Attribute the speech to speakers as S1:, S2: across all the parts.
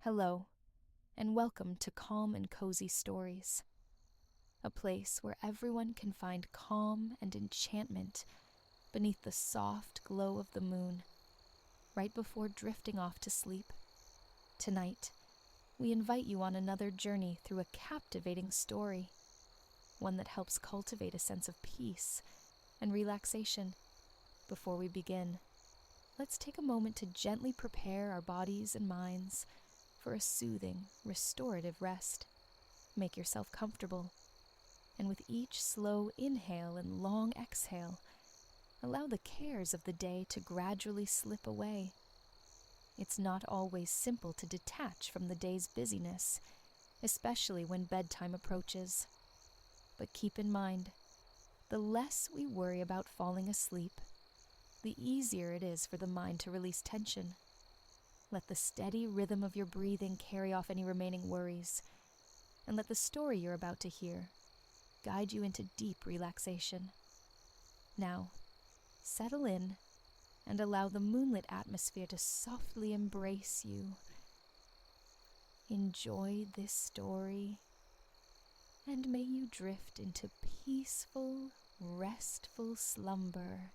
S1: Hello, and welcome to Calm and Cozy Stories, a place where everyone can find calm and enchantment beneath the soft glow of the moon, right before drifting off to sleep. Tonight, we invite you on another journey through a captivating story, one that helps cultivate a sense of peace and relaxation. Before we begin, let's take a moment to gently prepare our bodies and minds for a soothing, restorative rest. Make yourself comfortable, and with each slow inhale and long exhale, allow the cares of the day to gradually slip away. It's not always simple to detach from the day's busyness, especially when bedtime approaches. But keep in mind, the less we worry about falling asleep, the easier it is for the mind to release tension. Let the steady rhythm of your breathing carry off any remaining worries, and let the story you're about to hear guide you into deep relaxation. Now, settle in and allow the moonlit atmosphere to softly embrace you. Enjoy this story, and may you drift into peaceful, restful slumber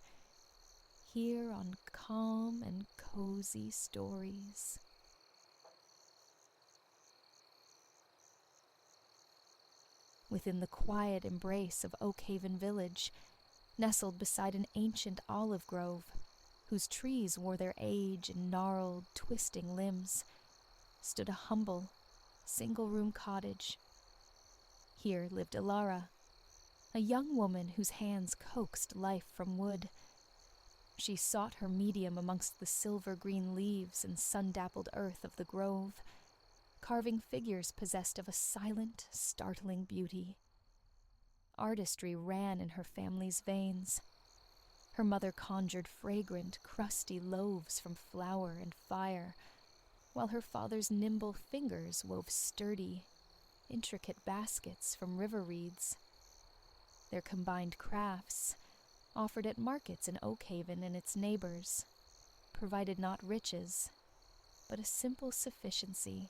S1: here on Calm and Cozy Stories. Within the quiet embrace of Oak Haven Village, nestled beside an ancient olive grove, whose trees wore their age in gnarled, twisting limbs, stood a humble, single-room cottage. Here lived Ilara, a young woman whose hands coaxed life from wood. She sought her medium amongst the silver-green leaves and sun-dappled earth of the grove, carving figures possessed of a silent, startling beauty. Artistry ran in her family's veins. Her mother conjured fragrant, crusty loaves from flour and fire, while her father's nimble fingers wove sturdy, intricate baskets from river reeds. Their combined crafts, offered at markets in Oak Haven and its neighbors, provided not riches, but a simple sufficiency,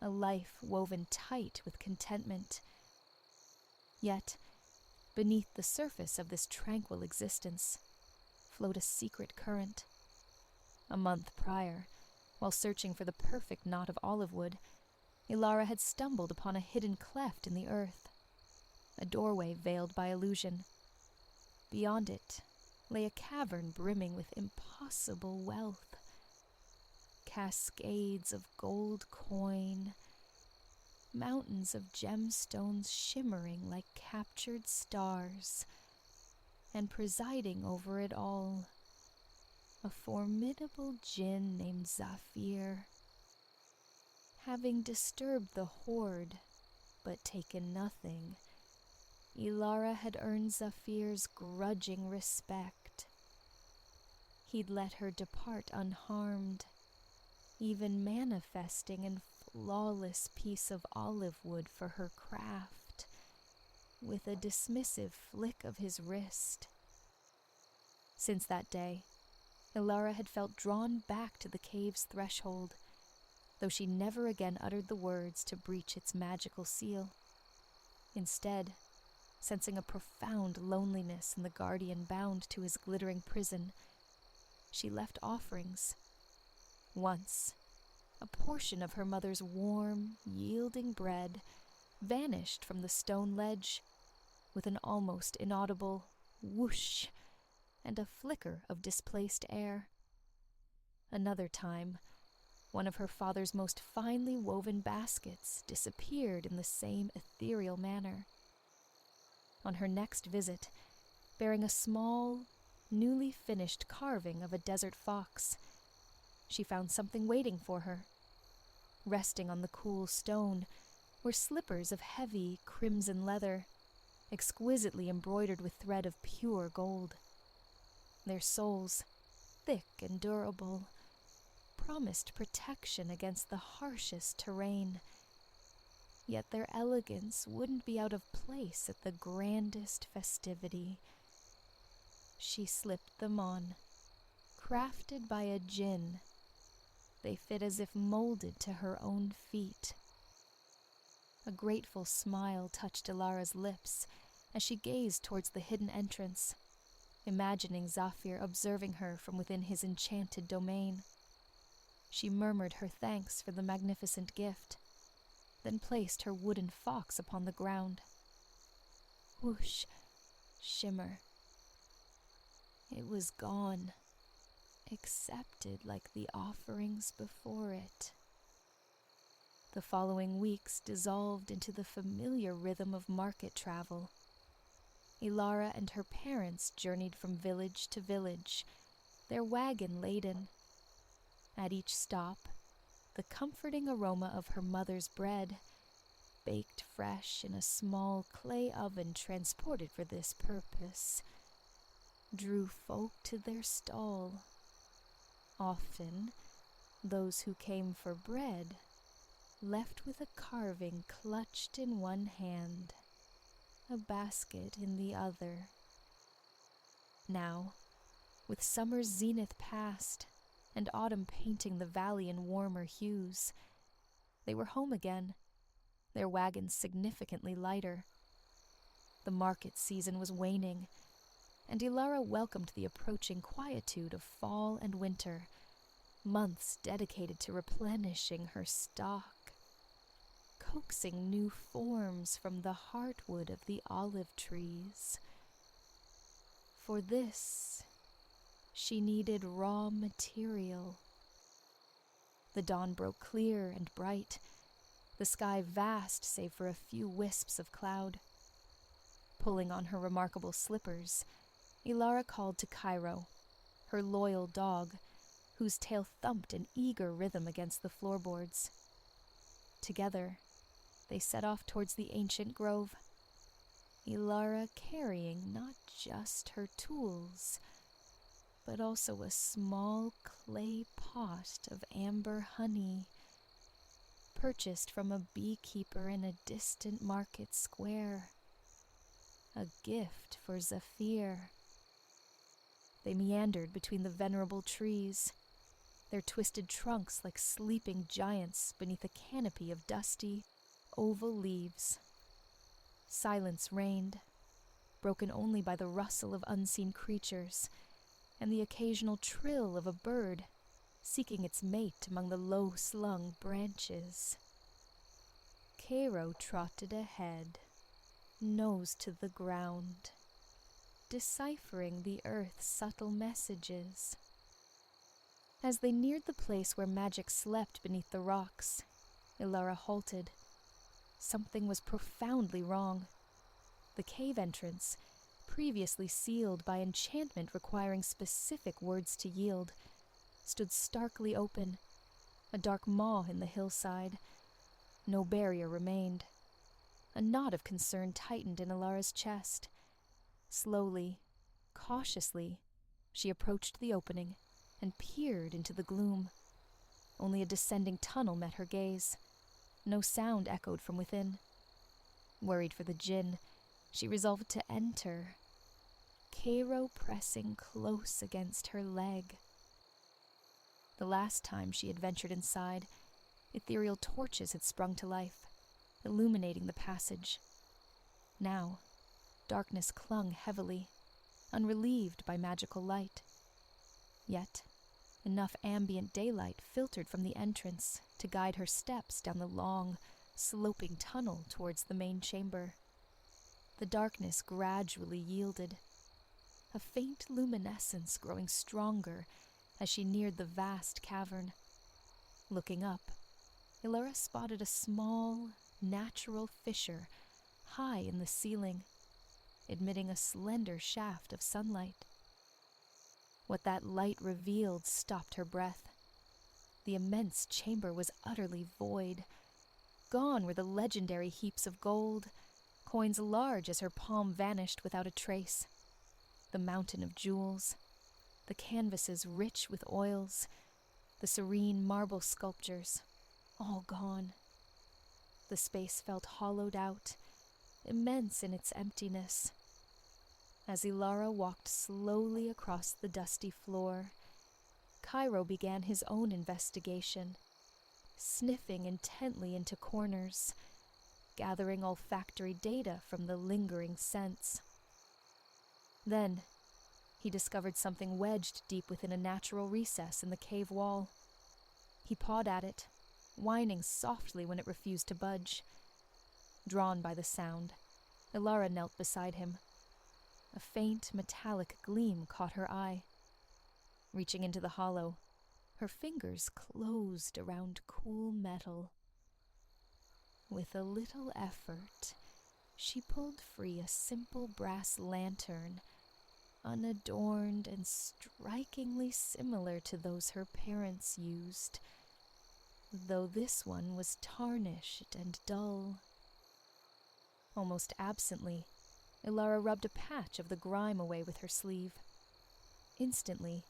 S1: a life woven tight with contentment. Yet, beneath the surface of this tranquil existence, flowed a secret current. A month prior, while searching for the perfect knot of olive wood, Ilara had stumbled upon a hidden cleft in the earth, a doorway veiled by illusion. Beyond it lay a cavern brimming with impossible wealth. Cascades of gold coin, mountains of gemstones shimmering like captured stars, and presiding over it all, a formidable djinn named Zafir. Having disturbed the hoard, but taken nothing, Ilara had earned Zafir's grudging respect. He'd let her depart unharmed, even manifesting a flawless piece of olive wood for her craft, with a dismissive flick of his wrist. Since that day, Ilara had felt drawn back to the cave's threshold, though she never again uttered the words to breach its magical seal. Instead, sensing a profound loneliness in the guardian bound to his glittering prison, she left offerings. Once, a portion of her mother's warm, yielding bread vanished from the stone ledge with an almost inaudible whoosh and a flicker of displaced air. Another time, one of her father's most finely woven baskets disappeared in the same ethereal manner. On her next visit, bearing a small, newly finished carving of a desert fox, she found something waiting for her. Resting on the cool stone were slippers of heavy crimson leather, exquisitely embroidered with thread of pure gold. Their soles, thick and durable, promised protection against the harshest terrain. Yet their elegance wouldn't be out of place at the grandest festivity. She slipped them on, crafted by a djinn, They fit as if molded to her own feet. A grateful smile touched Ilara's lips as she gazed towards the hidden entrance, imagining Zafir observing her from within his enchanted domain. She murmured her thanks for the magnificent gift, then placed her wooden fox upon the ground. Whoosh, shimmer. It was gone, accepted like the offerings before it. The following weeks dissolved into the familiar rhythm of market travel. Ilara and her parents journeyed from village to village, their wagon laden. At each stop, the comforting aroma of her mother's bread, baked fresh in a small clay oven transported for this purpose, drew folk to their stall. Often, those who came for bread left with a carving clutched in one hand, a basket in the other. Now, with summer's zenith past and autumn painting the valley in warmer hues, they were home again, their wagons significantly lighter. The market season was waning, and Ilara welcomed the approaching quietude of fall and winter, months dedicated to replenishing her stock, coaxing new forms from the heartwood of the olive trees. For this, she needed raw material. The dawn broke clear and bright, the sky vast save for a few wisps of cloud. Pulling on her remarkable slippers, Ilara called to Cairo, her loyal dog, whose tail thumped in eager rhythm against the floorboards. Together, they set off towards the ancient grove, Ilara carrying not just her tools, but also a small clay pot of amber honey, purchased from a beekeeper in a distant market square, a gift for Zafir. They meandered between the venerable trees, their twisted trunks like sleeping giants beneath a canopy of dusty, oval leaves. Silence reigned, broken only by the rustle of unseen creatures and the occasional trill of a bird seeking its mate among the low-slung branches. Cairo trotted ahead, nose to the ground, deciphering the earth's subtle messages. As they neared the place where magic slept beneath the rocks, Ilara halted. Something was profoundly wrong. The cave entrance, previously sealed by enchantment requiring specific words to yield, stood starkly open, a dark maw in the hillside. No barrier remained. A knot of concern tightened in Ilara's chest. Slowly, cautiously, she approached the opening and peered into the gloom. Only a descending tunnel met her gaze. No sound echoed from within. Worried for the djinn, she resolved to enter, Cairo pressing close against her leg. The last time she had ventured inside, ethereal torches had sprung to life, illuminating the passage. Now, darkness clung heavily, unrelieved by magical light. Yet, enough ambient daylight filtered from the entrance to guide her steps down the long, sloping tunnel towards the main chamber. The darkness gradually yielded, a faint luminescence growing stronger as she neared the vast cavern. Looking up, Ilara spotted a small, natural fissure high in the ceiling, admitting a slender shaft of sunlight. What that light revealed stopped her breath. The immense chamber was utterly void. Gone were the legendary heaps of gold, coins large as her palm vanished without a trace. The mountain of jewels, the canvases rich with oils, the serene marble sculptures, all gone. The space felt hollowed out, immense in its emptiness. As Ilara walked slowly across the dusty floor, Cairo began his own investigation, sniffing intently into corners, gathering olfactory data from the lingering scents. Then, he discovered something wedged deep within a natural recess in the cave wall. He pawed at it, whining softly when it refused to budge. Drawn by the sound, Ilara knelt beside him. A faint metallic gleam caught her eye. Reaching into the hollow, her fingers closed around cool metal. With a little effort, she pulled free a simple brass lantern, unadorned and strikingly similar to those her parents used, though this one was tarnished and dull. Almost absently, Ilara rubbed a patch of the grime away with her sleeve. Instantly,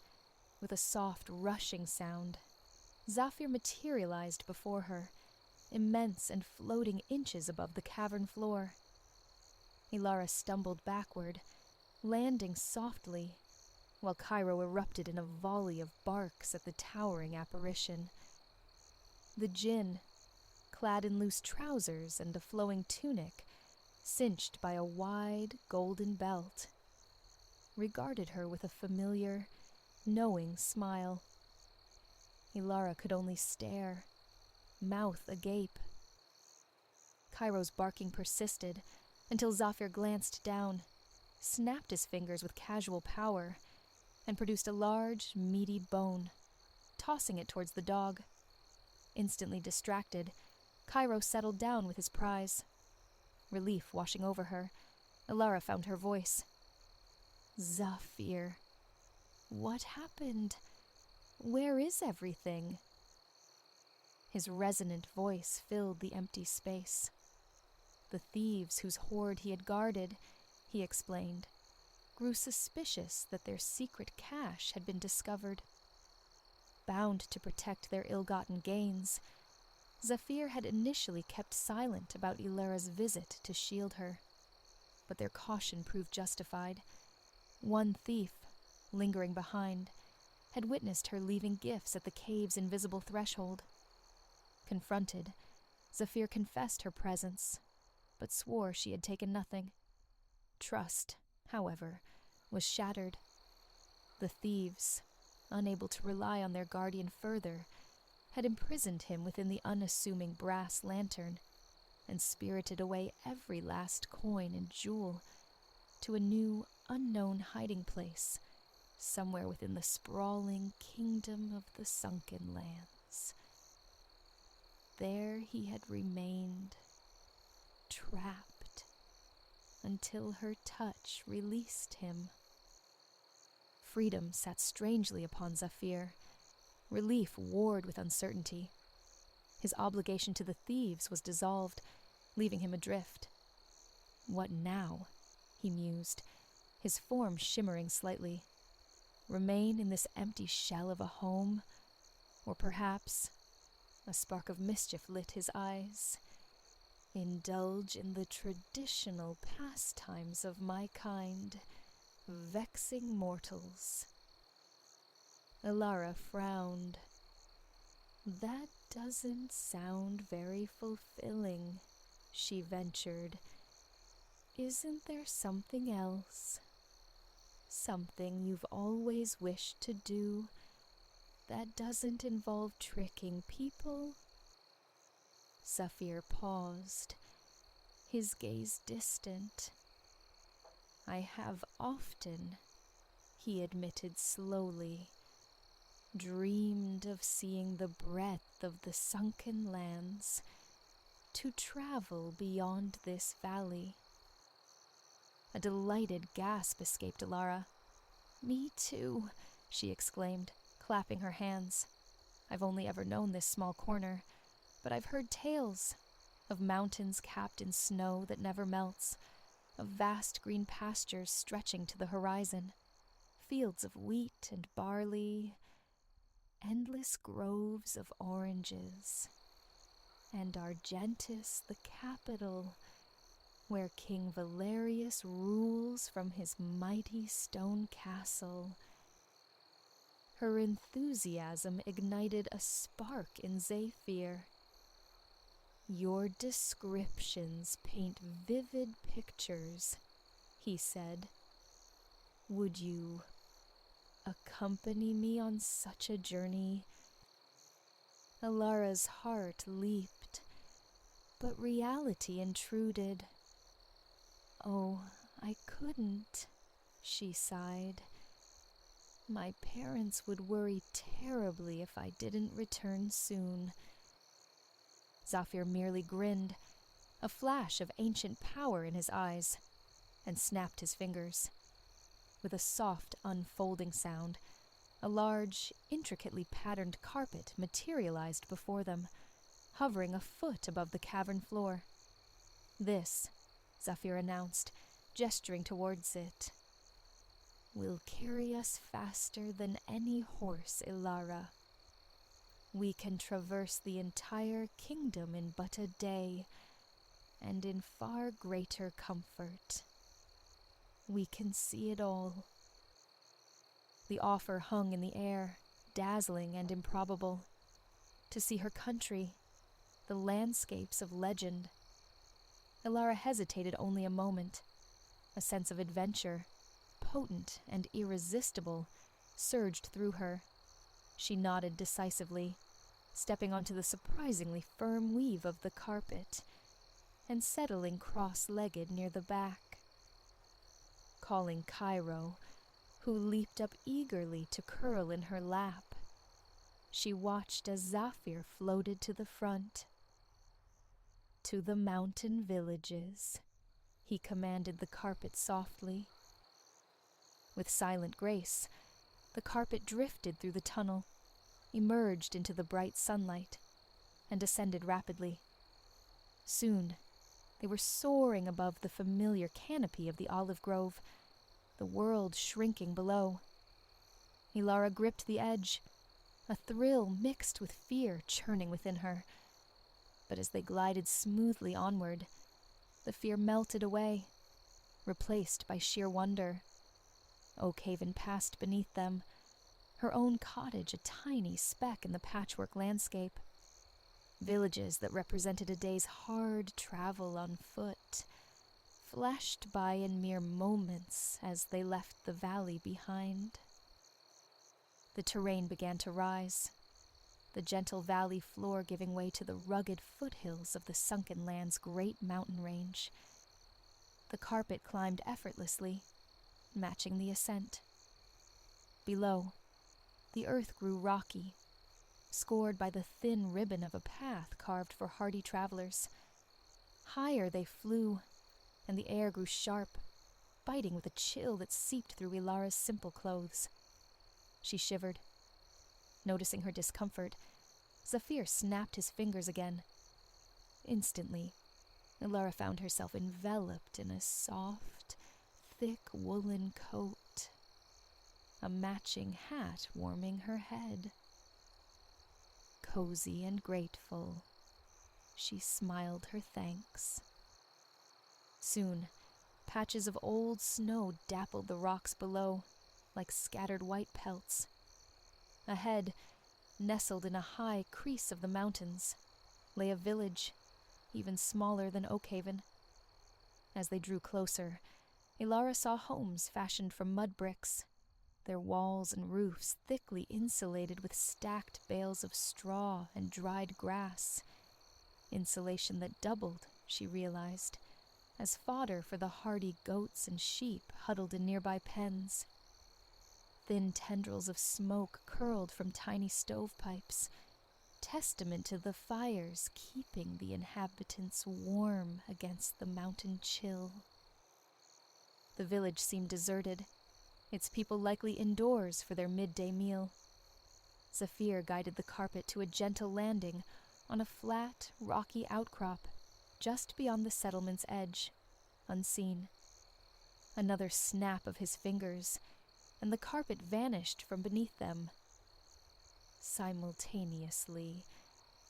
S1: with a soft rushing sound, Zafir materialized before her, immense and floating inches above the cavern floor. Ilara stumbled backward, landing softly, while Cairo erupted in a volley of barks at the towering apparition. The djinn, clad in loose trousers and a flowing tunic, cinched by a wide golden belt, regarded her with a familiar, knowing smile. Ilara could only stare, mouth agape. Cairo's barking persisted until Zafir glanced down, snapped his fingers with casual power, and produced a large, meaty bone, tossing it towards the dog. Instantly distracted, Cairo settled down with his prize. Relief washing over her, Ilara found her voice. "Zafir, what happened? Where is everything?" His resonant voice filled the empty space. The thieves whose hoard he had guarded, he explained, grew suspicious that their secret cache had been discovered. Bound to protect their ill-gotten gains, Zafir had initially kept silent about Ilara's visit to shield her, but their caution proved justified. One thief, lingering behind, had witnessed her leaving gifts at the cave's invisible threshold. Confronted, Zafir confessed her presence, but swore she had taken nothing. Trust, however, was shattered. The thieves, unable to rely on their guardian further, had imprisoned him within the unassuming brass lantern and spirited away every last coin and jewel to a new, unknown hiding place somewhere within the sprawling kingdom of the Sunken Lands. There he had remained, trapped, until her touch released him. Freedom sat strangely upon Zafir. Relief warred with uncertainty. His obligation to the thieves was dissolved, leaving him adrift. What now? He mused, his form shimmering slightly. Remain in this empty shell of a home? Or perhaps a spark of mischief lit his eyes. Indulge in the traditional pastimes of my kind, vexing mortals. Ilara frowned. That doesn't sound very fulfilling, she ventured. Isn't there something else? Something you've always wished to do that doesn't involve tricking people? Zafir paused, his gaze distant. I have often, he admitted slowly, dreamed of seeing the breadth of the Sunken Lands, to travel beyond this valley. A delighted gasp escaped Ilara. Me too, she exclaimed, clapping her hands. I've only ever known this small corner, but I've heard tales of mountains capped in snow that never melts, of vast green pastures stretching to the horizon, fields of wheat and barley, endless groves of oranges, and Argentis, the capital, where King Valerius rules from his mighty stone castle. Her enthusiasm ignited a spark in Zephyr. "Your descriptions paint vivid pictures," he said. "Would you accompany me on such a journey?" Alara's heart leaped, but reality intruded. "Oh, I couldn't," she sighed. "My parents would worry terribly if I didn't return soon." Zephyr merely grinned, a flash of ancient power in his eyes, and snapped his fingers. With a soft, unfolding sound, a large, intricately patterned carpet materialized before them, hovering a foot above the cavern floor. "This," Zephyr announced, gesturing towards it, "will carry us faster than any horse, Ilara. We can traverse the entire kingdom in but a day, and in far greater comfort. We can see it all." The offer hung in the air, dazzling and improbable. To see her country, the landscapes of legend. Ilara hesitated only a moment. A sense of adventure, potent and irresistible, surged through her. She nodded decisively, stepping onto the surprisingly firm weave of the carpet, and settling cross-legged near the back. Calling Cairo, who leaped up eagerly to curl in her lap, she watched as Zephyr floated to the front. "To the mountain villages," he commanded the carpet softly. With silent grace, the carpet drifted through the tunnel, emerged into the bright sunlight, and descended rapidly. Soon, they were soaring above the familiar canopy of the olive grove, the world shrinking below. Ilara gripped the edge, a thrill mixed with fear churning within her. But as they glided smoothly onward, the fear melted away, replaced by sheer wonder. Oakhaven passed beneath them, her own cottage a tiny speck in the patchwork landscape. Villages that represented a day's hard travel on foot flashed by in mere moments as they left the valley behind. The terrain began to rise, the gentle valley floor giving way to the rugged foothills of the sunken land's great mountain range. The carpet climbed effortlessly, matching the ascent. Below, the earth grew rocky, scored by the thin ribbon of a path carved for hardy travelers. Higher they flew, and the air grew sharp, biting with a chill that seeped through Ilara's simple clothes. She shivered. Noticing her discomfort, Zephyr snapped his fingers again. Instantly, Ilara found herself enveloped in a soft, thick woolen coat, a matching hat warming her head. Cozy and grateful, she smiled her thanks. Soon, patches of old snow dappled the rocks below, like scattered white pelts. Ahead, nestled in a high crease of the mountains, lay a village, even smaller than Oakhaven. As they drew closer, Ilara saw homes fashioned from mud bricks, their walls and roofs thickly insulated with stacked bales of straw and dried grass. Insulation that doubled, she realized, as fodder for the hardy goats and sheep huddled in nearby pens. Thin tendrils of smoke curled from tiny stovepipes, testament to the fires keeping the inhabitants warm against the mountain chill. The village seemed deserted, its people likely indoors for their midday meal. Zephyr guided the carpet to a gentle landing on a flat, rocky outcrop just beyond the settlement's edge, unseen. Another snap of his fingers, and the carpet vanished from beneath them. Simultaneously,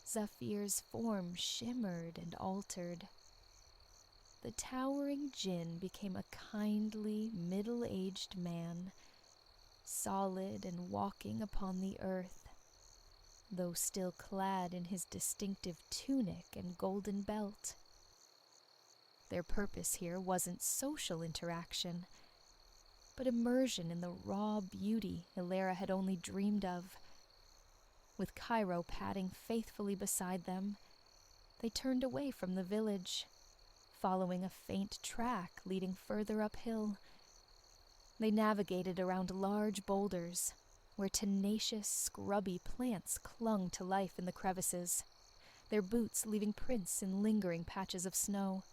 S1: Zephyr's form shimmered and altered. The towering djinn became a kindly, middle-aged man, solid and walking upon the earth, though still clad in his distinctive tunic and golden belt. Their purpose here wasn't social interaction, but immersion in the raw beauty Ilara had only dreamed of. With Cairo padding faithfully beside them, they turned away from the village, following a faint track leading further uphill. They navigated around large boulders, where tenacious, scrubby plants clung to life in the crevices, their boots leaving prints in lingering patches of snow.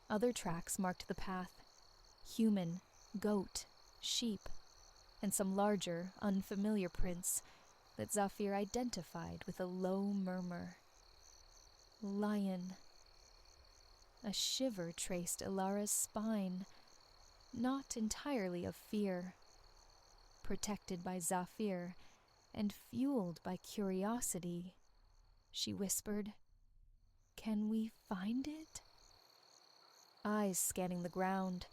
S1: Other tracks marked the path: human, goat, sheep, and some larger, unfamiliar prints that Zafir identified with a low murmur. Lion. A shiver traced Ilara's spine, not entirely of fear. Protected by Zafir and fueled by curiosity, she whispered, "Can we find it?" Eyes scanning the ground,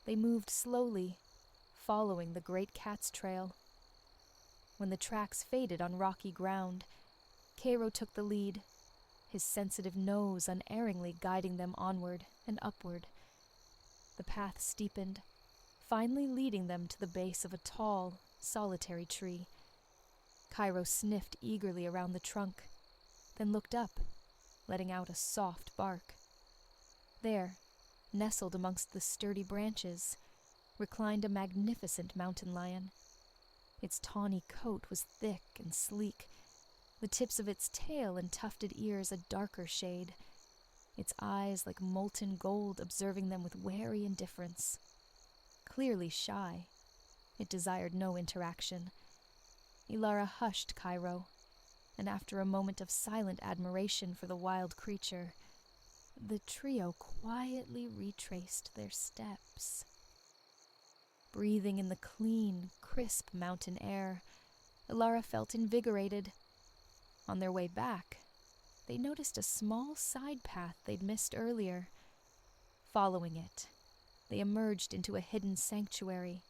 S1: they moved slowly, following the great cat's trail. When the tracks faded on rocky ground, Cairo took the lead, his sensitive nose unerringly guiding them onward and upward. The path steepened, finally leading them to the base of a tall, solitary tree. Cairo sniffed eagerly around the trunk, then looked up, letting out a soft bark. There, nestled amongst the sturdy branches, reclined a magnificent mountain lion. Its tawny coat was thick and sleek, the tips of its tail and tufted ears a darker shade, its eyes like molten gold observing them with wary indifference. Clearly shy, it desired no interaction. Ilara hushed Cairo, and after a moment of silent admiration for the wild creature, the trio quietly retraced their steps. Breathing in the clean, crisp mountain air, Ilara felt invigorated. On their way back, they noticed a small side path they'd missed earlier. Following it, they emerged into a hidden sanctuary.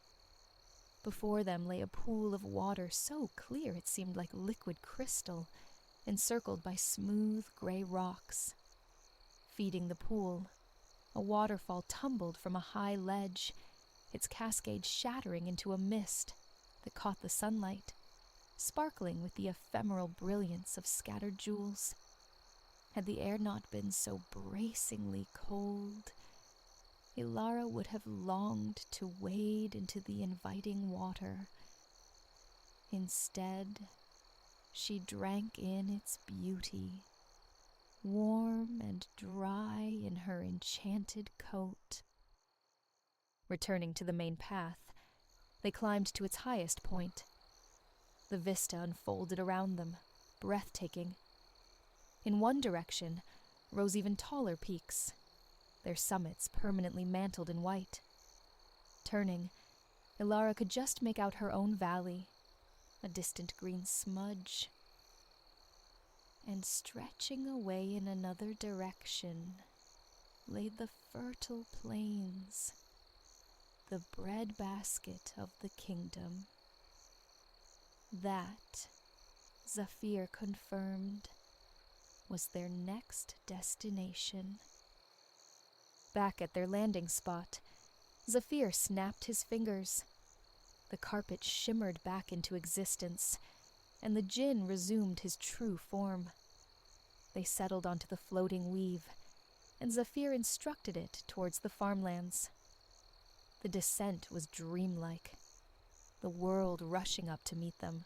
S1: Before them lay a pool of water so clear it seemed like liquid crystal, encircled by smooth gray rocks. Feeding the pool, a waterfall tumbled from a high ledge, its cascade shattering into a mist that caught the sunlight, sparkling with the ephemeral brilliance of scattered jewels. Had the air not been so bracingly cold, Ilara would have longed to wade into the inviting water. Instead, she drank in its beauty, warm and dry in her enchanted coat. Returning to the main path, they climbed to its highest point. The vista unfolded around them, breathtaking. In one direction rose even taller peaks, their summits permanently mantled in white. Turning, Ilara could just make out her own valley, a distant green smudge. And stretching away in another direction lay the fertile plains, the breadbasket of the kingdom. That, Zafir confirmed, was their next destination. Back at their landing spot, Zafir snapped his fingers. The carpet shimmered back into existence, and the djinn resumed his true form. They settled onto the floating weave, and Zafir instructed it towards the farmlands. The descent was dreamlike, the world rushing up to meet them.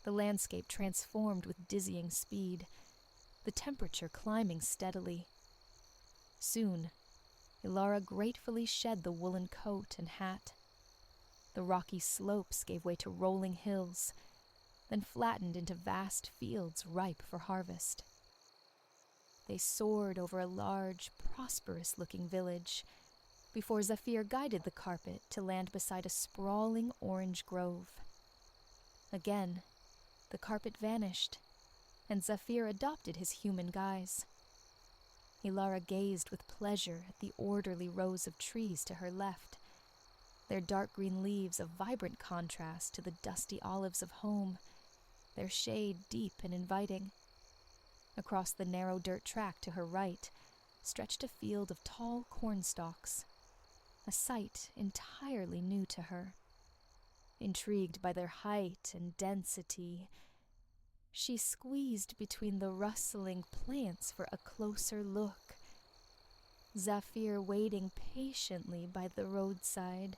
S1: The landscape transformed with dizzying speed, the temperature climbing steadily. Soon, Ilara gratefully shed the woolen coat and hat. The rocky slopes gave way to rolling hills, then flattened into vast fields ripe for harvest. They soared over a large, prosperous-looking village, before Zafir guided the carpet to land beside a sprawling orange grove. Again, the carpet vanished, and Zafir adopted his human guise. Ilara gazed with pleasure at the orderly rows of trees to her left, their dark green leaves a vibrant contrast to the dusty olives of home, their shade deep and inviting. Across the narrow dirt track to her right stretched a field of tall cornstalks, a sight entirely new to her. Intrigued by their height and density, she squeezed between the rustling plants for a closer look, Zafir waiting patiently by the roadside.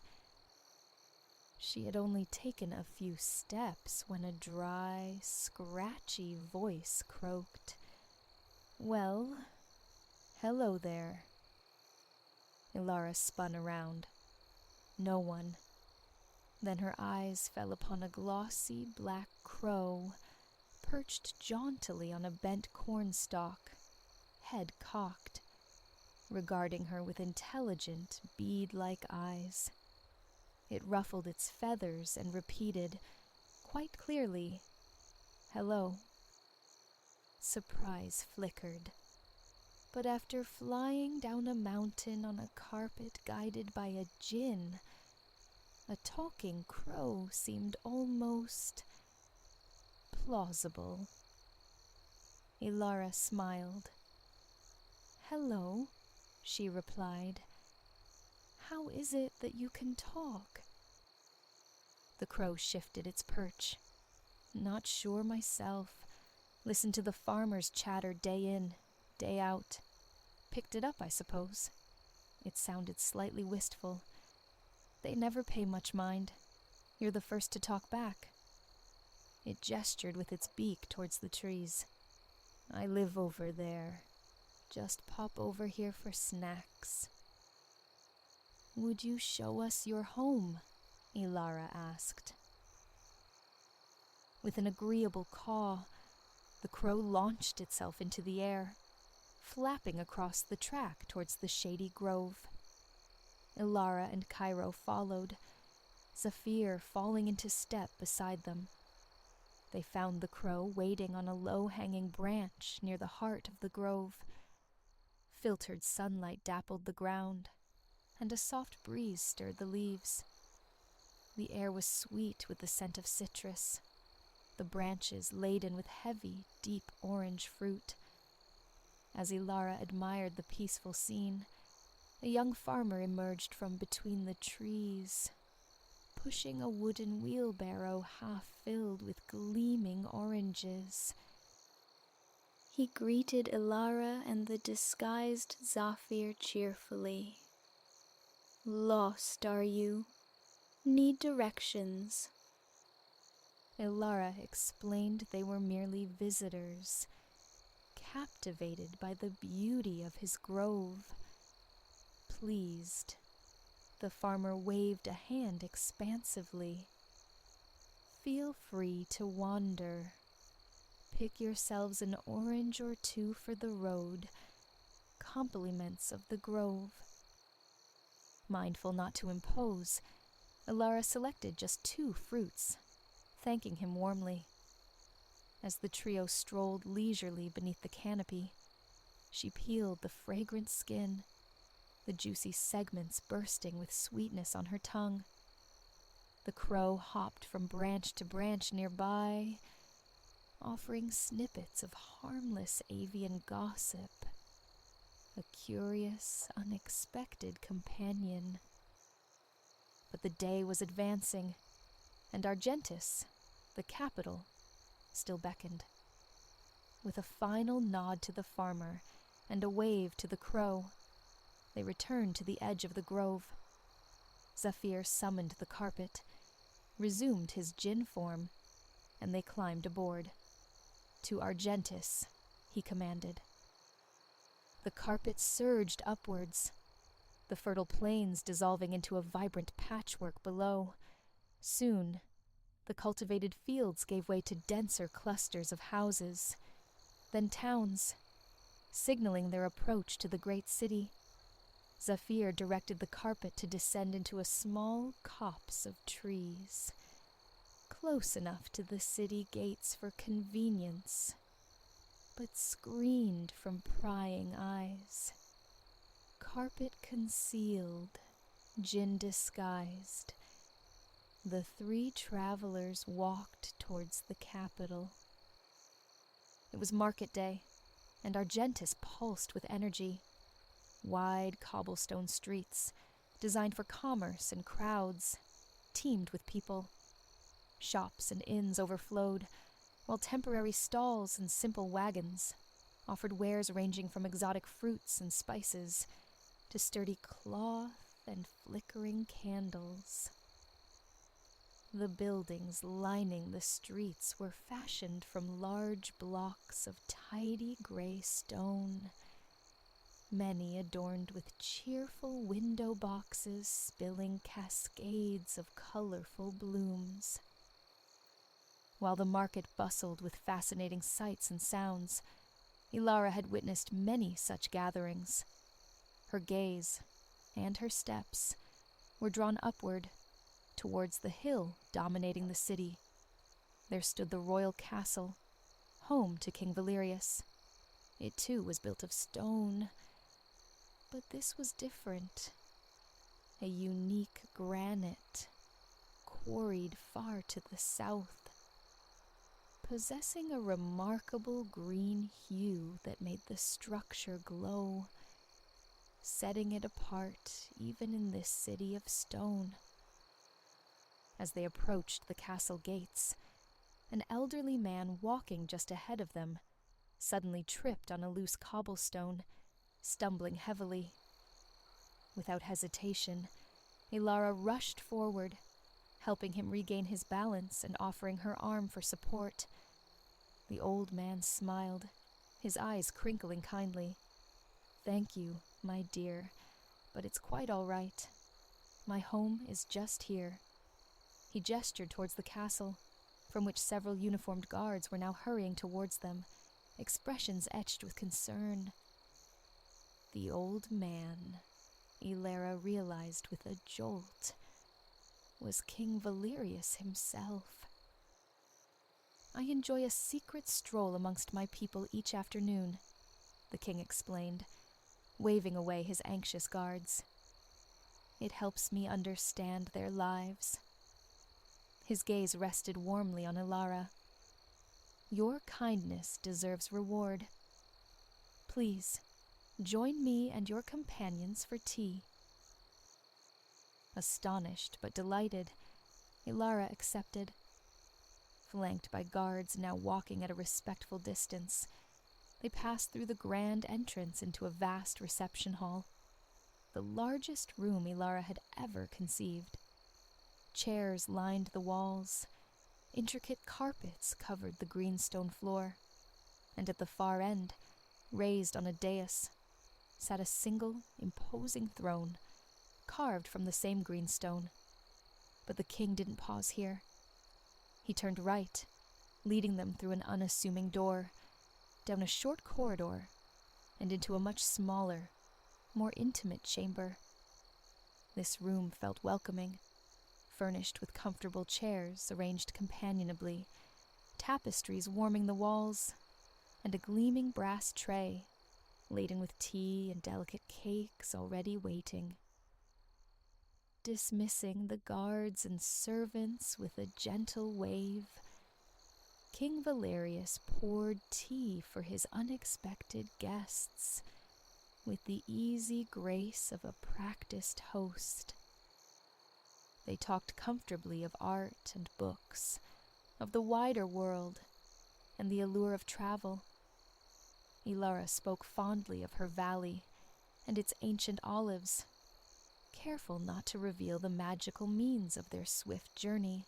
S1: She had only taken a few steps when a dry, scratchy voice croaked, "Well, hello there." Ilara spun around. No one. Then her eyes fell upon a glossy black crow, perched jauntily on a bent cornstalk, head cocked, regarding her with intelligent, bead-like eyes. It ruffled its feathers and repeated, quite clearly, "Hello." Surprise flickered. But after flying down a mountain on a carpet guided by a djinn, a talking crow seemed almost plausible. Ilara smiled. "Hello," she replied. "How is it that you can talk?" The crow shifted its perch. "Not sure myself. Listen to the farmers chatter day in, day out. Picked it up, I suppose." It sounded slightly wistful. "They never pay much mind. You're the first to talk back." It gestured with its beak towards the trees. "I live over there. Just pop over here for snacks." "Would you show us your home?" Ilara asked. With an agreeable caw, the crow launched itself into the air, flapping across the track towards the shady grove. Ilara and Cairo followed, Zafir falling into step beside them. They found the crow waiting on a low-hanging branch near the heart of the grove. Filtered sunlight dappled the ground, and a soft breeze stirred the leaves. The air was sweet with the scent of citrus, the branches laden with heavy, deep orange fruit. As Ilara admired the peaceful scene, a young farmer emerged from between the trees, pushing a wooden wheelbarrow half filled with gleaming oranges. He greeted Ilara and the disguised Zafir cheerfully. "Lost, are you? Need directions?" Ilara explained they were merely visitors, captivated by the beauty of his grove. Pleased, the farmer waved a hand expansively. "Feel free to wander. Pick yourselves an orange or two for the road, compliments of the grove." Mindful not to impose, Ilara selected just 2 fruits, thanking him warmly. As the trio strolled leisurely beneath the canopy, she peeled the fragrant skin, the juicy segments bursting with sweetness on her tongue. The crow hopped from branch to branch nearby, offering snippets of harmless avian gossip, a curious, unexpected companion. But the day was advancing, and Argentus, the capital, still beckoned. With a final nod to the farmer and a wave to the crow, they returned to the edge of the grove. Zafir summoned the carpet, resumed his djinn form, and they climbed aboard. "To Argentus," he commanded. The carpet surged upwards, the fertile plains dissolving into a vibrant patchwork below. Soon, the cultivated fields gave way to denser clusters of houses, then towns, signaling their approach to the great city. Zafir directed the carpet to descend into a small copse of trees, close enough to the city gates for convenience, but screened from prying eyes. Carpet concealed, Jinn disguised, the three travelers walked towards the capital. It was market day, and Argentus pulsed with energy. Wide cobblestone streets, designed for commerce and crowds, teemed with people. Shops and inns overflowed, while temporary stalls and simple wagons offered wares ranging from exotic fruits and spices to sturdy cloth and flickering candles. The buildings lining the streets were fashioned from large blocks of tidy gray stone, many adorned with cheerful window boxes spilling cascades of colorful blooms. While the market bustled with fascinating sights and sounds, Ilara had witnessed many such gatherings. Her gaze and her steps were drawn upward, towards the hill dominating the city. There stood the royal castle, home to King Valerius. It too was built of stone, but this was different. A unique granite, quarried far to the south, possessing a remarkable green hue that made the structure glow, setting it apart even in this city of stone. As they approached the castle gates, an elderly man walking just ahead of them suddenly tripped on a loose cobblestone, stumbling heavily. Without hesitation, Ilara rushed forward, helping him regain his balance and offering her arm for support. The old man smiled, his eyes crinkling kindly. "Thank you, my dear, but it's quite all right. My home is just here." He gestured towards the castle, from which several uniformed guards were now hurrying towards them, expressions etched with concern. The old man, Ilara realized with a jolt, was King Valerius himself. "I enjoy a secret stroll amongst my people each afternoon," the king explained, waving away his anxious guards. "It helps me understand their lives." His gaze rested warmly on Ilara. "Your kindness deserves reward. Please, join me and your companions for tea." Astonished but delighted, Ilara accepted. Flanked by guards now walking at a respectful distance, they passed through the grand entrance into a vast reception hall, the largest room Ilara had ever conceived. Chairs lined the walls, intricate carpets covered the greenstone floor, and at the far end, raised on a dais, sat a single, imposing throne, carved from the same greenstone. But the king didn't pause here. He turned right, leading them through an unassuming door, down a short corridor, and into a much smaller, more intimate chamber. This room felt welcoming, furnished with comfortable chairs arranged companionably, tapestries warming the walls, and a gleaming brass tray, laden with tea and delicate cakes already waiting. Dismissing the guards and servants with a gentle wave, King Valerius poured tea for his unexpected guests, with the easy grace of a practiced host. They talked comfortably of art and books, of the wider world, and the allure of travel. Ilara spoke fondly of her valley and its ancient olives, careful not to reveal the magical means of their swift journey,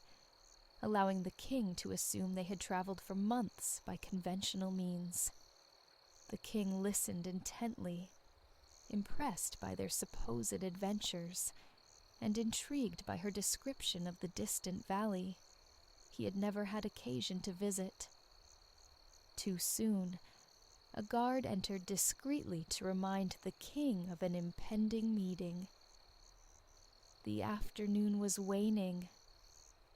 S1: allowing the king to assume they had traveled for months by conventional means. The king listened intently, impressed by their supposed adventures, and intrigued by her description of the distant valley he had never had occasion to visit. Too soon, a guard entered discreetly to remind the king of an impending meeting. The afternoon was waning,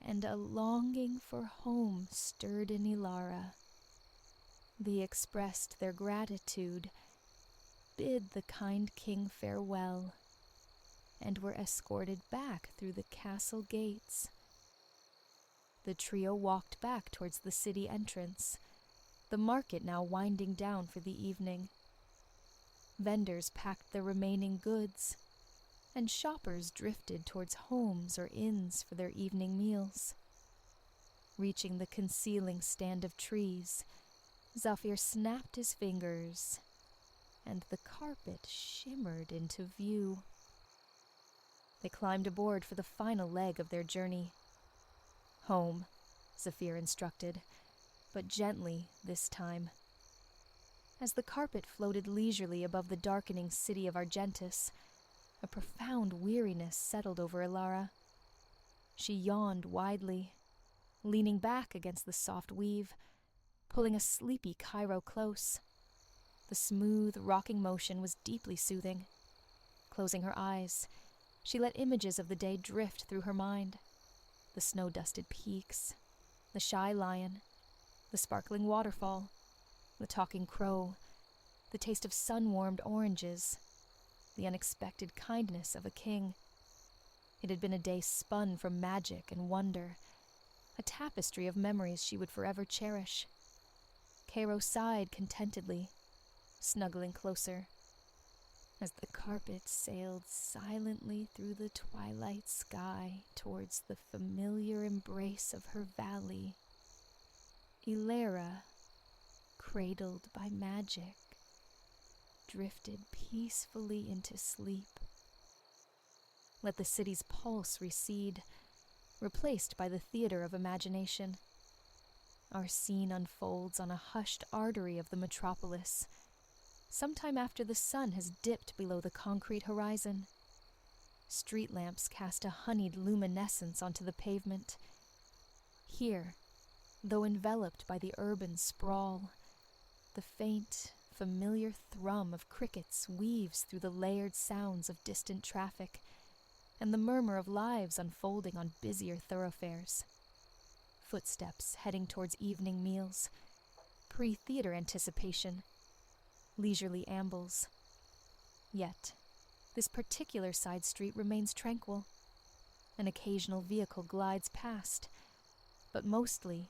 S1: and a longing for home stirred in Ilara. They expressed their gratitude, bid the kind king farewell, and were escorted back through the castle gates. The trio walked back towards the city entrance, the market now winding down for the evening. Vendors packed their remaining goods, and shoppers drifted towards homes or inns for their evening meals. Reaching the concealing stand of trees, Zafir snapped his fingers, and the carpet shimmered into view. They climbed aboard for the final leg of their journey. "Home," Zafir instructed, but gently this time. As the carpet floated leisurely above the darkening city of Argentus, a profound weariness settled over Ilara. She yawned widely, leaning back against the soft weave, pulling a sleepy Cairo close. The smooth, rocking motion was deeply soothing. Closing her eyes, she let images of the day drift through her mind. The snow-dusted peaks, the shy lion, the sparkling waterfall, the talking crow, the taste of sun-warmed oranges, the unexpected kindness of a king. It had been a day spun from magic and wonder, a tapestry of memories she would forever cherish. Cairo sighed contentedly, snuggling closer, as the carpet sailed silently through the twilight sky towards the familiar embrace of her valley. Ilara, cradled by magic, drifted peacefully into sleep. Let the city's pulse recede, replaced by the theater of imagination. Our scene unfolds on a hushed artery of the metropolis, sometime after the sun has dipped below the concrete horizon. Street lamps cast a honeyed luminescence onto the pavement. Here, though enveloped by the urban sprawl, the faint, familiar thrum of crickets weaves through the layered sounds of distant traffic and the murmur of lives unfolding on busier thoroughfares. Footsteps heading towards evening meals, pre-theater anticipation, leisurely ambles. Yet, this particular side street remains tranquil. An occasional vehicle glides past, but mostly,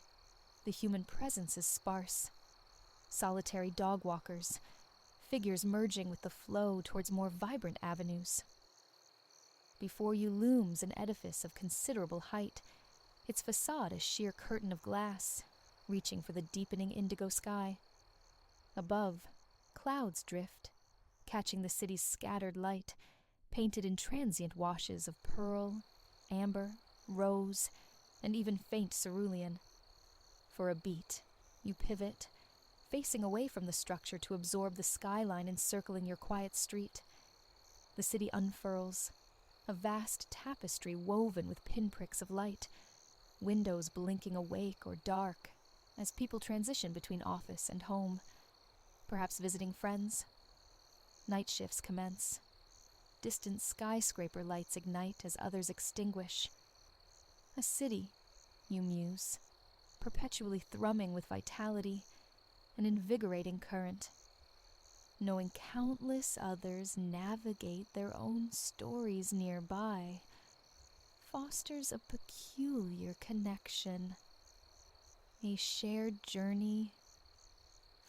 S1: the human presence is sparse. Solitary dog walkers, figures merging with the flow towards more vibrant avenues. Before you looms an edifice of considerable height, its facade a sheer curtain of glass, reaching for the deepening indigo sky. Above, clouds drift, catching the city's scattered light, painted in transient washes of pearl, amber, rose, and even faint cerulean. For a beat, you pivot, facing away from the structure to absorb the skyline encircling your quiet street. The city unfurls, a vast tapestry woven with pinpricks of light, windows blinking awake or dark as people transition between office and home, perhaps visiting friends. Night shifts commence. Distant skyscraper lights ignite as others extinguish. A city, you muse, perpetually thrumming with vitality, an invigorating current. Knowing countless others navigate their own stories nearby fosters a peculiar connection, a shared journey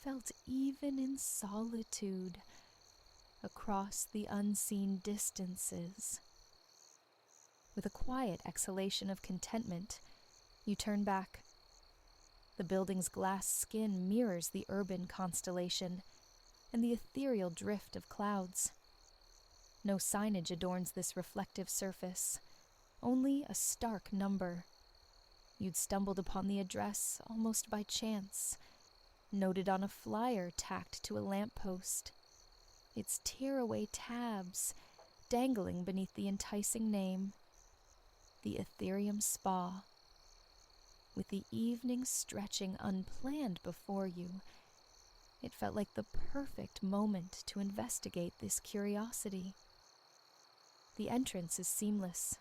S1: felt even in solitude across the unseen distances. With a quiet exhalation of contentment, you turn back. The building's glass skin mirrors the urban constellation and the ethereal drift of clouds. No signage adorns this reflective surface, only a stark number. You'd stumbled upon the address almost by chance, noted on a flyer tacked to a lamppost, its tear-away tabs dangling beneath the enticing name, the Ethereum Spa. With the evening stretching unplanned before you, it felt like the perfect moment to investigate this curiosity. The entrance is seamless,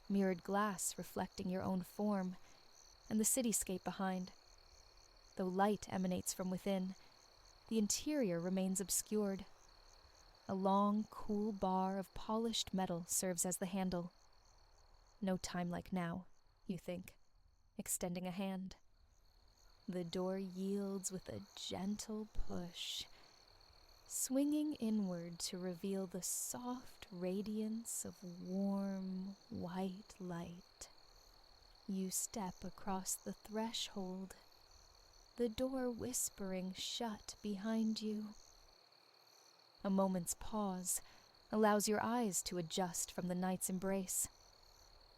S1: mirrored glass reflecting your own form, and the cityscape behind. Though light emanates from within, the interior remains obscured. A long, cool bar of polished metal serves as the handle. No time like now, you think, extending a hand. The door yields with a gentle push, swinging inward to reveal the soft radiance of warm, white light. You step across the threshold, the door whispering shut behind you. A moment's pause allows your eyes to adjust from the night's embrace.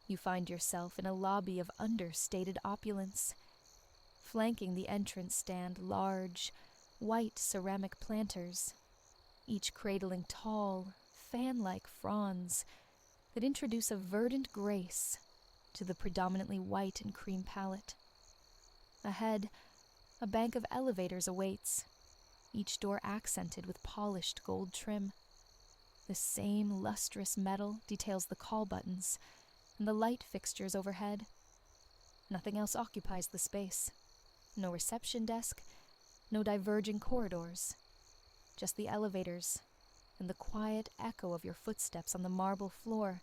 S1: You find yourself in a lobby of understated opulence. Flanking the entrance stand large, white ceramic planters, each cradling tall, fan-like fronds that introduce a verdant grace to the predominantly white and cream palette. Ahead, a bank of elevators awaits, each door accented with polished gold trim. The same lustrous metal details the call buttons and the light fixtures overhead. Nothing else occupies the space. No reception desk, no diverging corridors. Just the elevators and the quiet echo of your footsteps on the marble floor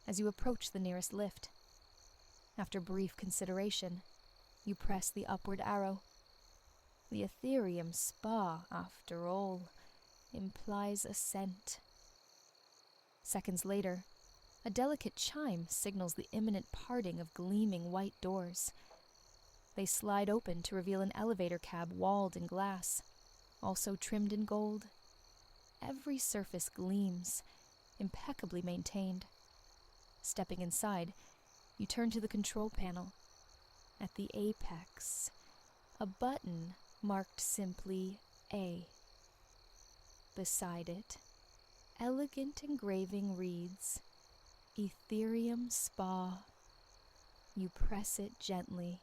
S1: as you approach the nearest lift. After brief consideration, you press the upward arrow. The Ethereum Spa, after all, implies ascent. Seconds later, a delicate chime signals the imminent parting of gleaming white doors. They slide open to reveal an elevator cab walled in glass, also trimmed in gold. Every surface gleams, impeccably maintained. Stepping inside, you turn to the control panel. At the apex, a button marked simply A. Beside it, elegant engraving reads, Ethereum Spa. You press it gently.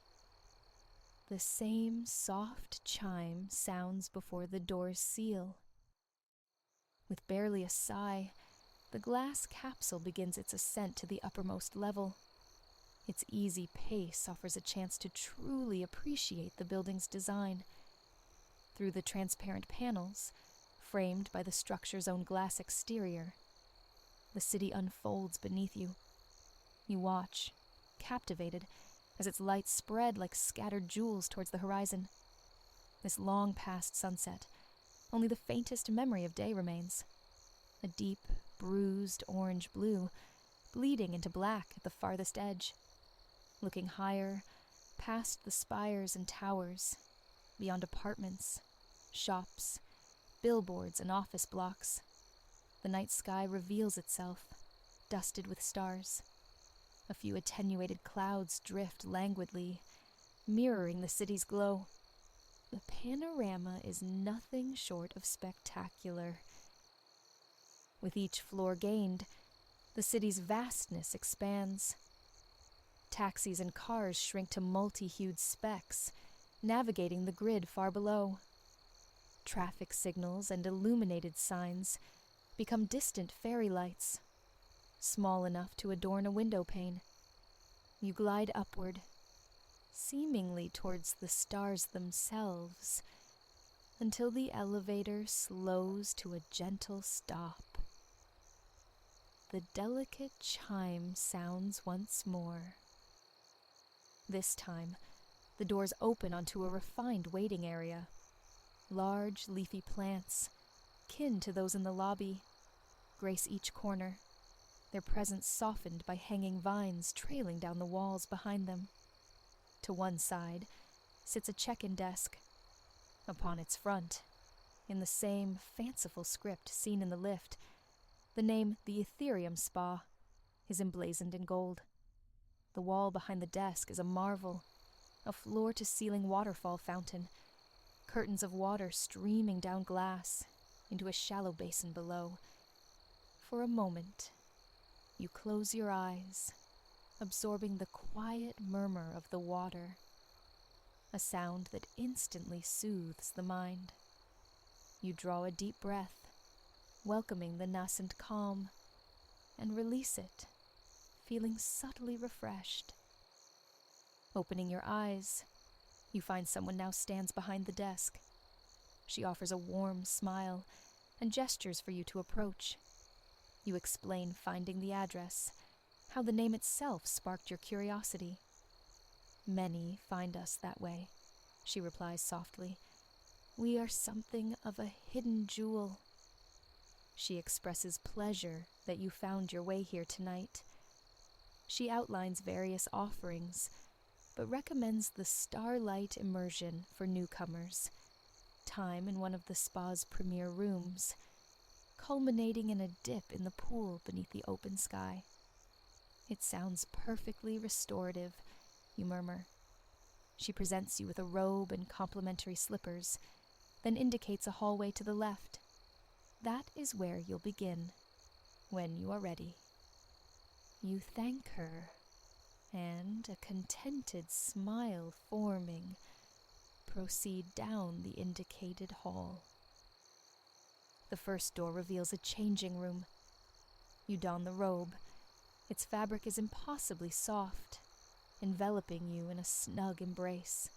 S1: The same soft chime sounds before the doors seal. With barely a sigh, the glass capsule begins its ascent to the uppermost level. Its easy pace offers a chance to truly appreciate the building's design. Through the transparent panels, framed by the structure's own glass exterior, the city unfolds beneath you. You watch, captivated, as its lights spread like scattered jewels towards the horizon. This long past sunset, only the faintest memory of day remains. A deep, bruised orange-blue, bleeding into black at the farthest edge. Looking higher, past the spires and towers, beyond apartments, shops, billboards, and office blocks, the night sky reveals itself, dusted with stars. A few attenuated clouds drift languidly, mirroring the city's glow. The panorama is nothing short of spectacular. With each floor gained, the city's vastness expands. Taxis and cars shrink to multi-hued specks, navigating the grid far below. Traffic signals and illuminated signs become distant fairy lights, small enough to adorn a window pane. You glide upward, seemingly towards the stars themselves, until the elevator slows to a gentle stop. The delicate chime sounds once more. This time, the doors open onto a refined waiting area. Large, leafy plants, kin to those in the lobby, grace each corner, their presence softened by hanging vines trailing down the walls behind them. To one side sits a check-in desk. Upon its front, in the same fanciful script seen in the lift, the name The Ethereum Spa is emblazoned in gold. The wall behind the desk is a marvel, a floor-to-ceiling waterfall fountain, curtains of water streaming down glass into a shallow basin below. For a moment, you close your eyes, absorbing the quiet murmur of the water, a sound that instantly soothes the mind. You draw a deep breath, welcoming the nascent calm, and release it, feeling subtly refreshed. Opening your eyes, you find someone now stands behind the desk. She offers a warm smile and gestures for you to approach. You explain finding the address, how the name itself sparked your curiosity. "Many find us that way," she replies softly. "We are something of a hidden jewel." She expresses pleasure that you found your way here tonight. She outlines various offerings, but recommends the starlight immersion for newcomers, time in one of the spa's premier rooms, culminating in a dip in the pool beneath the open sky. "It sounds perfectly restorative," you murmur. She presents you with a robe and complimentary slippers, then indicates a hallway to the left. That is where you'll begin, when you are ready. You thank her, and, a contented smile forming, proceed down the indicated hall. The first door reveals a changing room. You don the robe. Its fabric is impossibly soft, enveloping you in a snug embrace.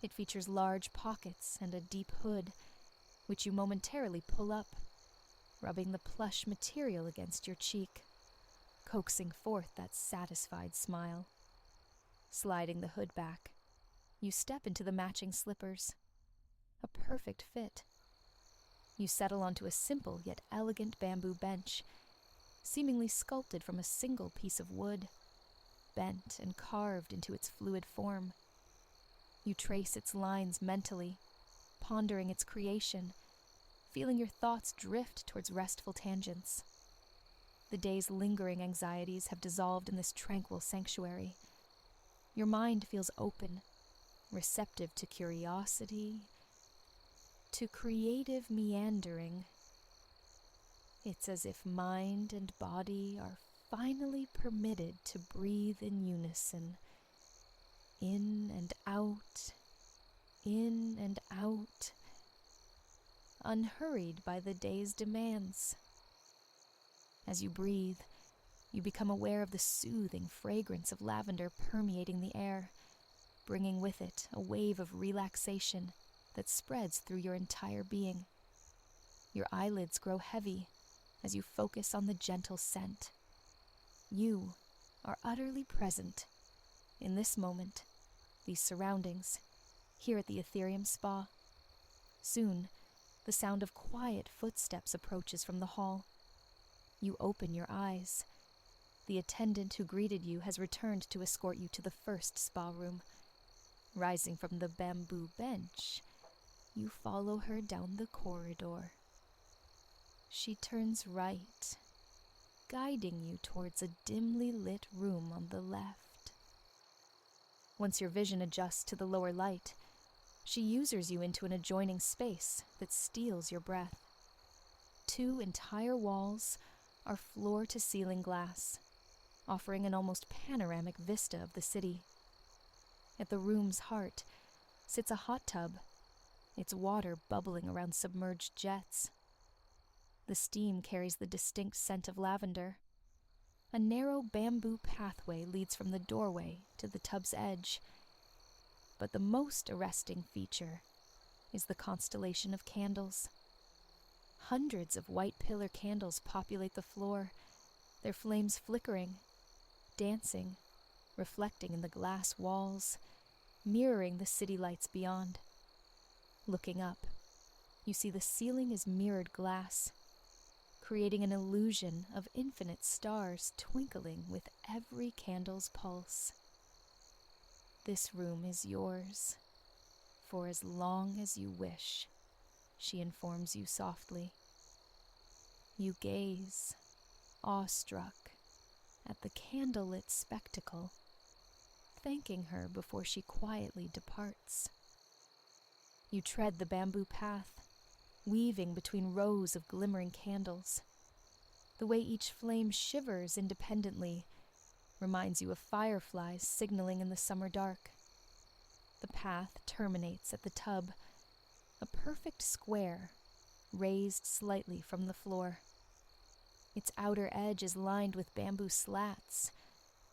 S1: It features large pockets and a deep hood, which you momentarily pull up, rubbing the plush material against your cheek, coaxing forth that satisfied smile. Sliding the hood back, you step into the matching slippers. A perfect fit. You settle onto a simple yet elegant bamboo bench, seemingly sculpted from a single piece of wood, bent and carved into its fluid form. You trace its lines mentally, pondering its creation, feeling your thoughts drift towards restful tangents. The day's lingering anxieties have dissolved in this tranquil sanctuary. Your mind feels open, receptive to curiosity, to creative meandering. It's as if mind and body are finally permitted to breathe in unison, in and out, unhurried by the day's demands. As you breathe, you become aware of the soothing fragrance of lavender permeating the air, bringing with it a wave of relaxation that spreads through your entire being. Your eyelids grow heavy as you focus on the gentle scent. You are utterly present in this moment, these surroundings, here at the Ethereum Spa. Soon, the sound of quiet footsteps approaches from the hall. You open your eyes. The attendant who greeted you has returned to escort you to the first spa room. Rising from the bamboo bench, you follow her down the corridor. She turns right, guiding you towards a dimly lit room on the left. Once your vision adjusts to the lower light, she users you into an adjoining space that steals your breath. 2 entire walls are floor-to-ceiling glass, offering an almost panoramic vista of the city. At the room's heart sits a hot tub, its water bubbling around submerged jets. The steam carries the distinct scent of lavender. A narrow bamboo pathway leads from the doorway to the tub's edge. But the most arresting feature is the constellation of candles. Hundreds of white pillar candles populate the floor, their flames flickering, dancing, reflecting in the glass walls, mirroring the city lights beyond. Looking up, you see the ceiling is mirrored glass, creating an illusion of infinite stars twinkling with every candle's pulse. This room is yours, for as long as you wish, she informs you softly. You gaze, awestruck, at the candlelit spectacle, thanking her before she quietly departs. You tread the bamboo path, weaving between rows of glimmering candles. The way each flame shivers independently reminds you of fireflies signaling in the summer dark. The path terminates at the tub, a perfect square, raised slightly from the floor. Its outer edge is lined with bamboo slats,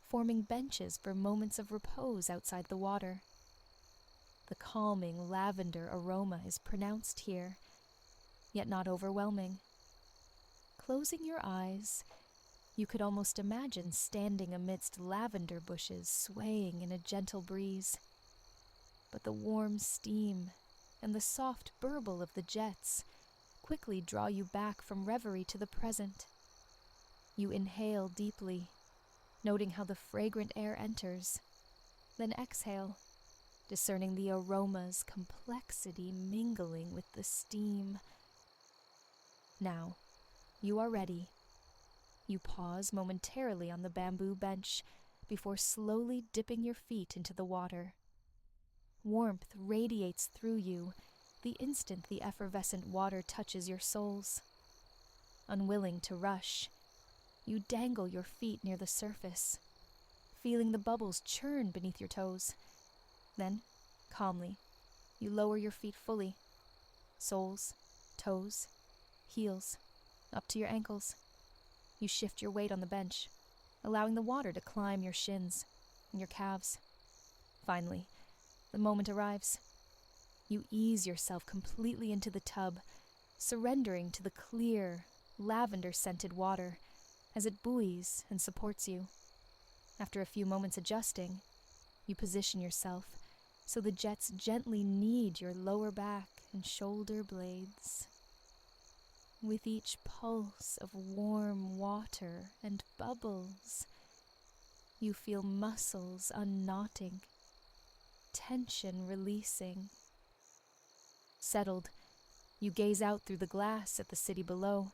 S1: forming benches for moments of repose outside the water. The calming lavender aroma is pronounced here, yet not overwhelming. Closing your eyes, you could almost imagine standing amidst lavender bushes swaying in a gentle breeze. But the warm steam and the soft burble of the jets quickly draw you back from reverie to the present. You inhale deeply, noting how the fragrant air enters, then exhale, discerning the aroma's complexity mingling with the steam. Now, you are ready. You pause momentarily on the bamboo bench before slowly dipping your feet into the water. Warmth radiates through you the instant the effervescent water touches your soles. Unwilling to rush, you dangle your feet near the surface, feeling the bubbles churn beneath your toes. Then, calmly, you lower your feet fully, soles, toes, heels, up to your ankles. You shift your weight on the bench, allowing the water to climb your shins and your calves. Finally, the moment arrives. You ease yourself completely into the tub, surrendering to the clear, lavender-scented water as it buoys and supports you. After a few moments adjusting, you position yourself so the jets gently knead your lower back and shoulder blades. With each pulse of warm water and bubbles, you feel muscles unknotting, tension releasing. Settled, you gaze out through the glass at the city below.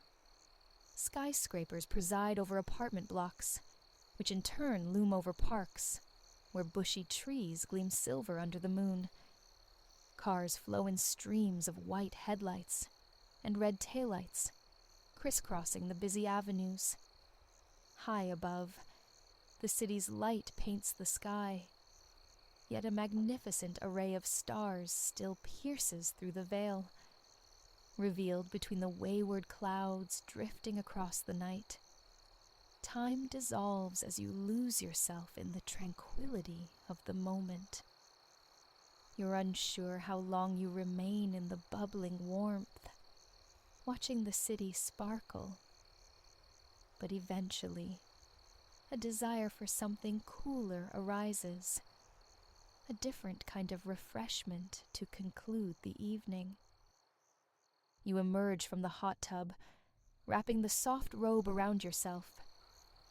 S1: Skyscrapers preside over apartment blocks, which in turn loom over parks, where bushy trees gleam silver under the moon. Cars flow in streams of white headlights and red taillights, crisscrossing the busy avenues. High above, the city's light paints the sky, yet a magnificent array of stars still pierces through the veil, revealed between the wayward clouds drifting across the night. Time dissolves as you lose yourself in the tranquility of the moment. You're unsure how long you remain in the bubbling warmth, watching the city sparkle. But eventually, a desire for something cooler arises, a different kind of refreshment to conclude the evening. You emerge from the hot tub, wrapping the soft robe around yourself,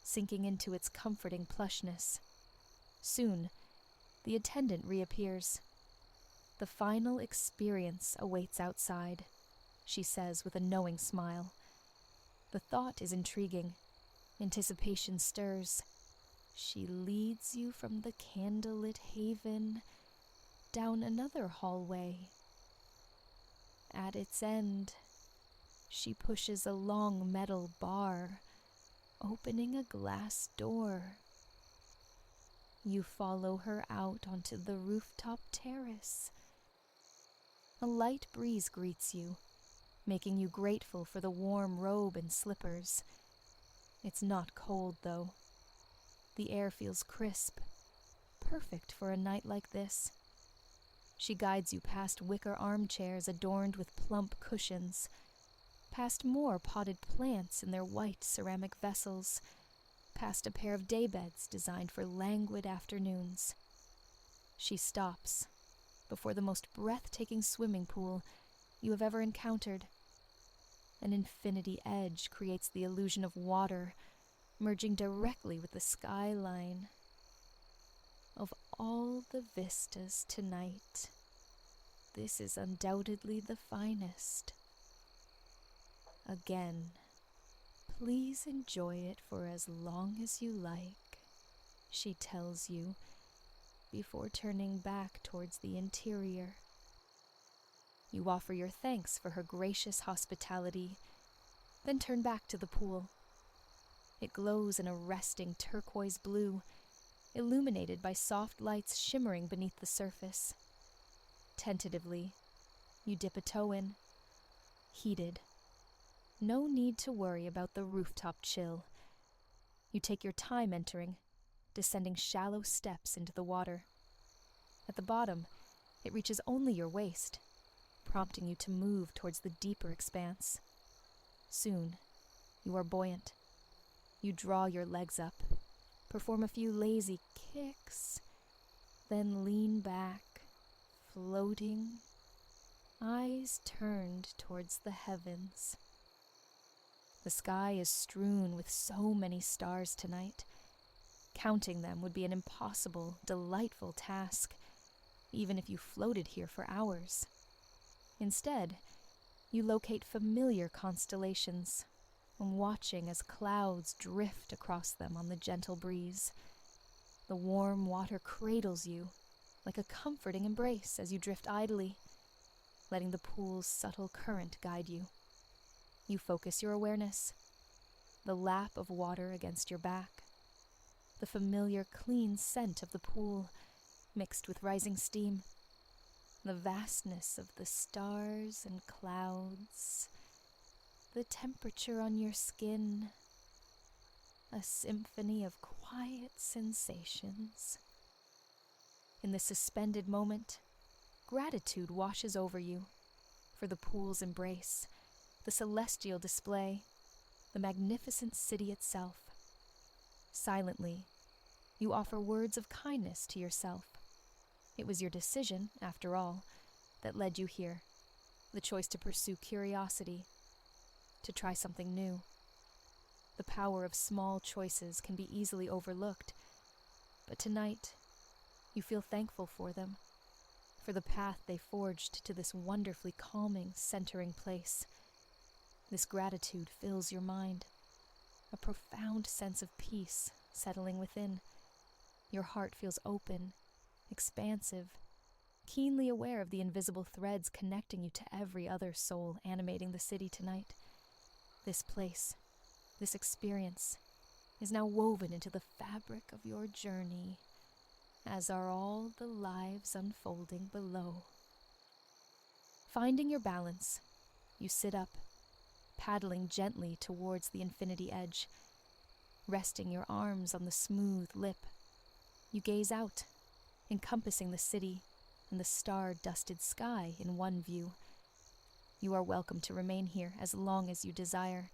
S1: sinking into its comforting plushness. Soon, the attendant reappears. The final experience awaits outside, she says with a knowing smile. The thought is intriguing. Anticipation stirs. She leads you from the candlelit haven down another hallway. At its end, she pushes a long metal bar, opening a glass door. You follow her out onto the rooftop terrace. A light breeze greets you, making you grateful for the warm robe and slippers. It's not cold, though. The air feels crisp, perfect for a night like this. She guides you past wicker armchairs adorned with plump cushions, past more potted plants in their white ceramic vessels, past a pair of daybeds designed for languid afternoons. She stops before the most breathtaking swimming pool you have ever encountered. An infinity edge creates the illusion of water merging directly with the skyline. Of all the vistas tonight, this is undoubtedly the finest. Again, please enjoy it for as long as you like, she tells you, before turning back towards the interior. You offer your thanks for her gracious hospitality, then turn back to the pool. It glows in a resting turquoise blue, illuminated by soft lights shimmering beneath the surface. Tentatively, you dip a toe in. Heated. No need to worry about the rooftop chill. You take your time entering, descending shallow steps into the water. At the bottom, it reaches only your waist, prompting you to move towards the deeper expanse. Soon, you are buoyant. You draw your legs up, perform a few lazy kicks, then lean back, floating, eyes turned towards the heavens. The sky is strewn with so many stars tonight. Counting them would be an impossible, delightful task, even if you floated here for hours. Instead, you locate familiar constellations, watching as clouds drift across them on the gentle breeze. The warm water cradles you like a comforting embrace as you drift idly, letting the pool's subtle current guide you. You focus your awareness, the lap of water against your back, the familiar clean scent of the pool mixed with rising steam, the vastness of the stars and clouds, the temperature on your skin, a symphony of quiet sensations. In the suspended moment, gratitude washes over you for the pool's embrace, the celestial display, the magnificent city itself. Silently, you offer words of kindness to yourself. It was your decision, after all, that led you here, the choice to pursue curiosity, to try something new. The power of small choices can be easily overlooked, but tonight, you feel thankful for them, for the path they forged to this wonderfully calming, centering place. This gratitude fills your mind, a profound sense of peace settling within. Your heart feels open, expansive, keenly aware of the invisible threads connecting you to every other soul animating the city tonight. This place, this experience, is now woven into the fabric of your journey, as are all the lives unfolding below. Finding your balance, you sit up, paddling gently towards the infinity edge. Resting your arms on the smooth lip, you gaze out, encompassing the city and the star-dusted sky in one view. You are welcome to remain here as long as you desire,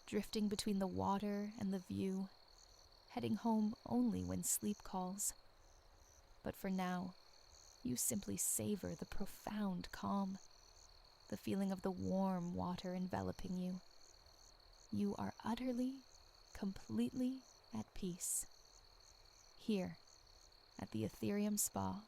S1: drifting between the water and the view, heading home only when sleep calls. But for now, you simply savor the profound calm, the feeling of the warm water enveloping you. You are utterly, completely at peace. Here, at the Ethereum Spa.